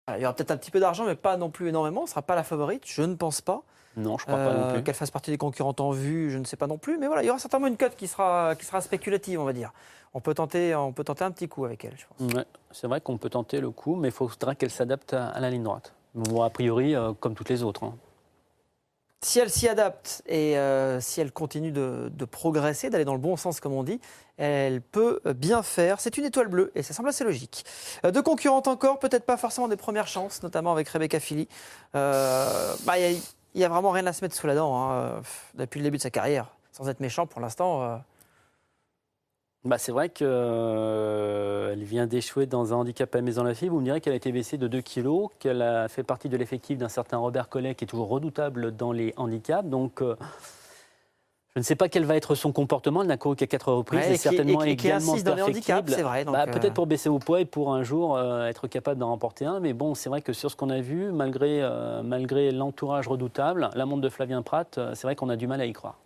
Il y aura peut-être un petit peu d'argent, mais pas non plus énormément. Ce ne sera pas la favorite, je ne pense pas. Non, je crois pas non plus. Qu'elle fasse partie des concurrentes en vue, je ne sais pas non plus. Mais voilà, il y aura certainement une cote qui sera spéculative, on va dire. On peut tenter un petit coup avec elle, je pense. Ouais, c'est vrai qu'on peut tenter le coup, mais il faudra qu'elle s'adapte à la ligne droite. Bon, a priori, comme toutes les autres. Hein. Si elle s'y adapte et si elle continue de progresser, d'aller dans le bon sens, comme on dit, elle peut bien faire. C'est une étoile bleue et ça semble assez logique. Deux concurrentes encore, peut-être pas forcément des premières chances, notamment avec Rebecca Fili. Il y a vraiment rien à se mettre sous la dent depuis le début de sa carrière. Sans être méchant pour l'instant. C'est vrai qu'elle vient d'échouer dans un handicap à Maison-Lafitte. Vous me direz qu'elle a été baissée de 2 kilos, qu'elle a fait partie de l'effectif d'un certain Robert Collet qui est toujours redoutable dans les handicaps. Donc, je ne sais pas quel va être son comportement. Elle n'a couru qu'à 4 reprises et certainement également insiste dans les handicaps, c'est vrai. Peut-être pour baisser au poids et pour un jour être capable d'en remporter un. Mais bon, c'est vrai que sur ce qu'on a vu, malgré l'entourage redoutable, la montre de Flavien Prat, c'est vrai qu'on a du mal à y croire.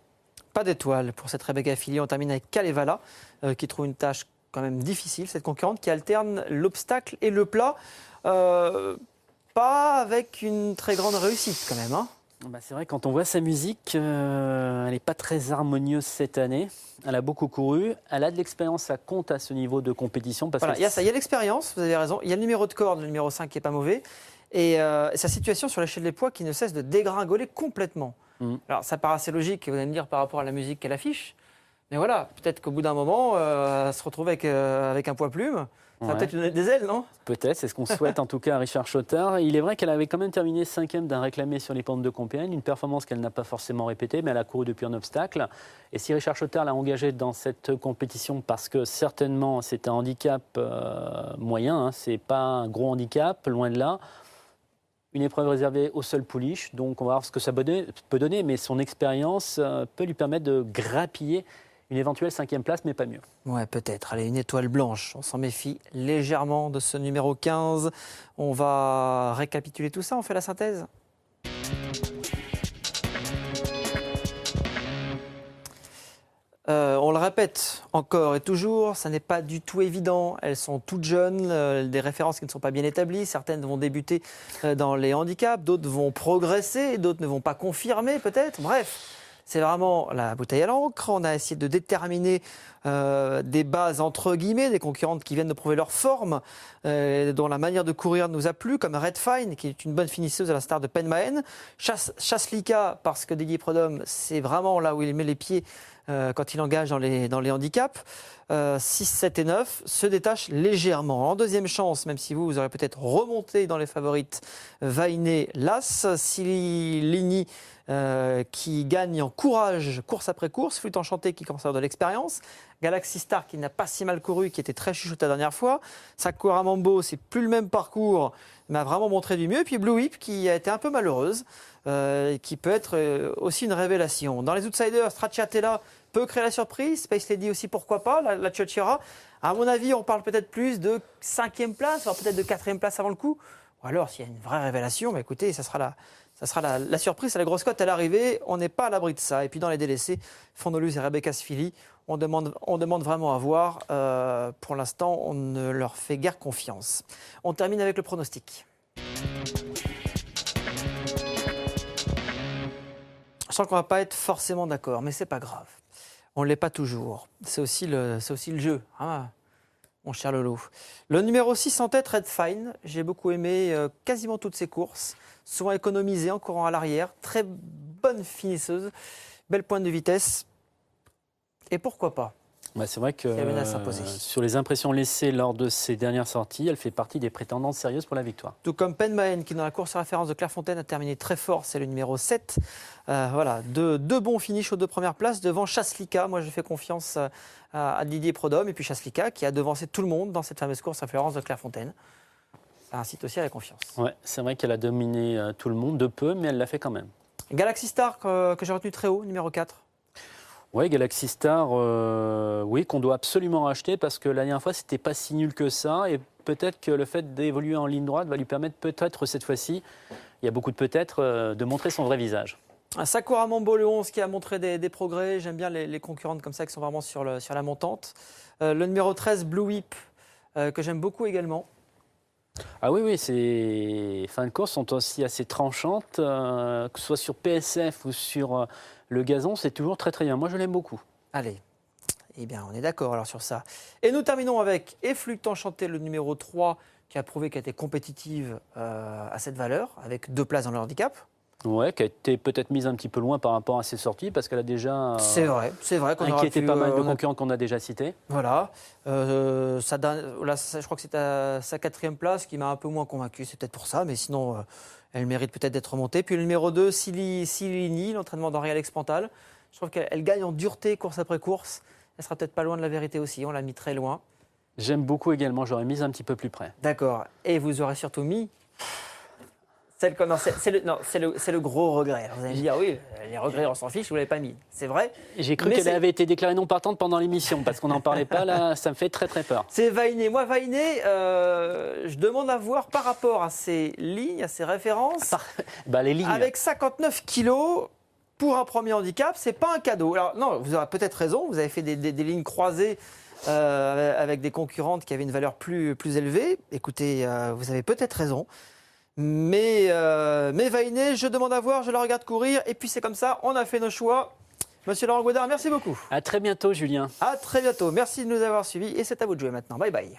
Pas d'étoile pour cette Rebecca Fili. On termine avec Kalevala, qui trouve une tâche quand même difficile, cette concurrente qui alterne l'obstacle et le plat. Pas avec une très grande réussite quand même. C'est vrai, quand on voit sa musique, elle n'est pas très harmonieuse cette année. Elle a beaucoup couru. Elle a de l'expérience, ça compte à ce niveau de compétition. Il y a l'expérience, vous avez raison. Il y a le numéro de corde, le numéro 5 qui n'est pas mauvais. Et sa situation sur l'échelle des poids qui ne cesse de dégringoler complètement. Alors ça paraît assez logique, vous allez me dire, par rapport à la musique qu'elle affiche. Mais voilà, peut-être qu'au bout d'un moment, elle se retrouve avec un poids plume. Ça va peut-être lui donner des ailes, non? Peut-être, c'est ce qu'on souhaite en tout cas à Richard Chottard. Il est vrai qu'elle avait quand même terminé 5e d'un réclamé sur les pentes de Compiègne, une performance qu'elle n'a pas forcément répétée, mais elle a couru depuis un obstacle. Et si Richard Chottard l'a engagée dans cette compétition, parce que certainement c'est un handicap moyen, c'est pas un gros handicap, loin de là. Une épreuve réservée au seul pouliche, donc on va voir ce que ça peut donner, mais son expérience peut lui permettre de grappiller une éventuelle 5e place, mais pas mieux. Ouais, peut-être. Allez, une étoile blanche. On s'en méfie légèrement de ce numéro 15. On va récapituler tout ça, on fait la synthèse. On le répète encore et toujours, ça n'est pas du tout évident. Elles sont toutes jeunes, des références qui ne sont pas bien établies. Certaines vont débuter dans les handicaps, d'autres vont progresser, d'autres ne vont pas confirmer peut-être. Bref, c'est vraiment la bouteille à l'encre. On a essayé de déterminer des bases entre guillemets, des concurrentes qui viennent de prouver leur forme, dont la manière de courir nous a plu, comme Red Fine, qui est une bonne finisseuse à la star de Penmaen. Chaslika, parce que Didier Prudhomme, c'est vraiment là où il met les pieds quand il engage dans les handicaps. 6, 7 et 9 se détachent légèrement. En deuxième chance, même si vous aurez peut-être remonté dans les favorites, Vainé, Las, Silini qui gagne en courage, course après course, Flûte enchantée qui conserve de l'expérience, Galaxy Star qui n'a pas si mal couru, qui était très chuchoté la dernière fois, Sakura Mambo, c'est plus le même parcours, mais a vraiment montré du mieux, et puis Blue Whip qui a été un peu malheureuse, qui peut être aussi une révélation. Dans les outsiders, Stracciatella peut créer la surprise, Space Lady aussi, pourquoi pas, la Chochira. À mon avis, on parle peut-être plus de 5e place, voire peut-être de 4e place avant le coup. Ou alors, s'il y a une vraie révélation, écoutez, ça sera la surprise, c'est la grosse cote à l'arrivée. On n'est pas à l'abri de ça. Et puis dans les délaissés, Fondolus et Rebecca Sfili, on demande vraiment à voir. Pour l'instant, on ne leur fait guère confiance. On termine avec le pronostic. Je sens qu'on ne va pas être forcément d'accord, mais c'est pas grave. On ne l'est pas toujours. C'est aussi le jeu, mon cher Lolo. Le numéro 6 en tête, Red Fine. J'ai beaucoup aimé quasiment toutes ses courses. Souvent économisée en courant à l'arrière. Très bonne finisseuse. Belle pointe de vitesse. Et pourquoi pas? C'est vrai que à s'imposer. Sur les impressions laissées lors de ses dernières sorties, elle fait partie des prétendantes sérieuses pour la victoire. Tout comme Penmaen, qui dans la course à référence de Clairefontaine a terminé très fort, c'est le numéro 7. Deux bons finishes aux 2 premières places devant Chaslika. Moi, je fais confiance à Didier Prudhomme. Et puis Chaslika, qui a devancé tout le monde dans cette fameuse course à référence de Clairefontaine. Ça incite aussi à la confiance. Ouais, c'est vrai qu'elle a dominé tout le monde de peu, mais elle l'a fait quand même. Galaxy Star, que j'ai retenu très haut, numéro 4. Oui, Galaxy Star, oui, qu'on doit absolument racheter parce que la dernière fois, c'était pas si nul que ça. Et peut-être que le fait d'évoluer en ligne droite va lui permettre peut-être cette fois-ci, il y a beaucoup de peut-être, de montrer son vrai visage. Sakura Mambo, le 11, qui a montré des progrès. J'aime bien les concurrentes comme ça qui sont vraiment sur la montante. Le numéro 13, Blue Whip, que j'aime beaucoup également. Ah oui, oui, ces fins de course sont aussi assez tranchantes, que ce soit sur PSF ou sur le gazon, c'est toujours très très bien. Moi, je l'aime beaucoup. Allez, eh bien, on est d'accord alors sur ça. Et nous terminons avec Effluct Enchanté, le numéro 3, qui a prouvé qu'elle était compétitive à cette valeur, avec 2 places dans le handicap. Ouais, qui a été peut-être mise un petit peu loin par rapport à ses sorties, parce qu'elle a déjà C'est vrai qu'on aurait inquiété pu, pas mal de on a- concurrents qu'on a déjà cités. Voilà. Je crois que c'est à sa 4e place qui m'a un peu moins convaincu. C'est peut-être pour ça, mais sinon, elle mérite peut-être d'être remontée. Puis le numéro 2, Silini, l'entraînement d'Henri-Alex Pantal. Je trouve qu'elle gagne en dureté course après course. Elle sera peut-être pas loin de la vérité aussi. On l'a mis très loin. J'aime beaucoup également, j'aurais mis un petit peu plus près. D'accord. Et vous aurez surtout mis celle que, non, c'est le gros regret. Alors vous allez me dire, oui, les regrets, on s'en fiche, vous ne l'avez pas mis. C'est vrai. J'ai cru Mais qu'elle avait été déclarée non partante pendant l'émission, parce qu'on n'en parlait pas, là, ça me fait très très peur. C'est Vainé. Moi, Vainé, je demande à voir par rapport à ses lignes, à ses références. Bah, les lignes. Avec 59 kilos pour un premier handicap, c'est pas un cadeau. Alors non, vous avez peut-être raison, vous avez fait des lignes croisées avec des concurrentes qui avaient une valeur plus élevée. Écoutez, vous avez peut-être raison. Mais Vainé, je demande à voir, je la regarde courir. Et puis c'est comme ça, on a fait nos choix. Monsieur Laurent Gaudard, merci beaucoup. À très bientôt, Julien. À très bientôt. Merci de nous avoir suivis. Et c'est à vous de jouer maintenant. Bye bye.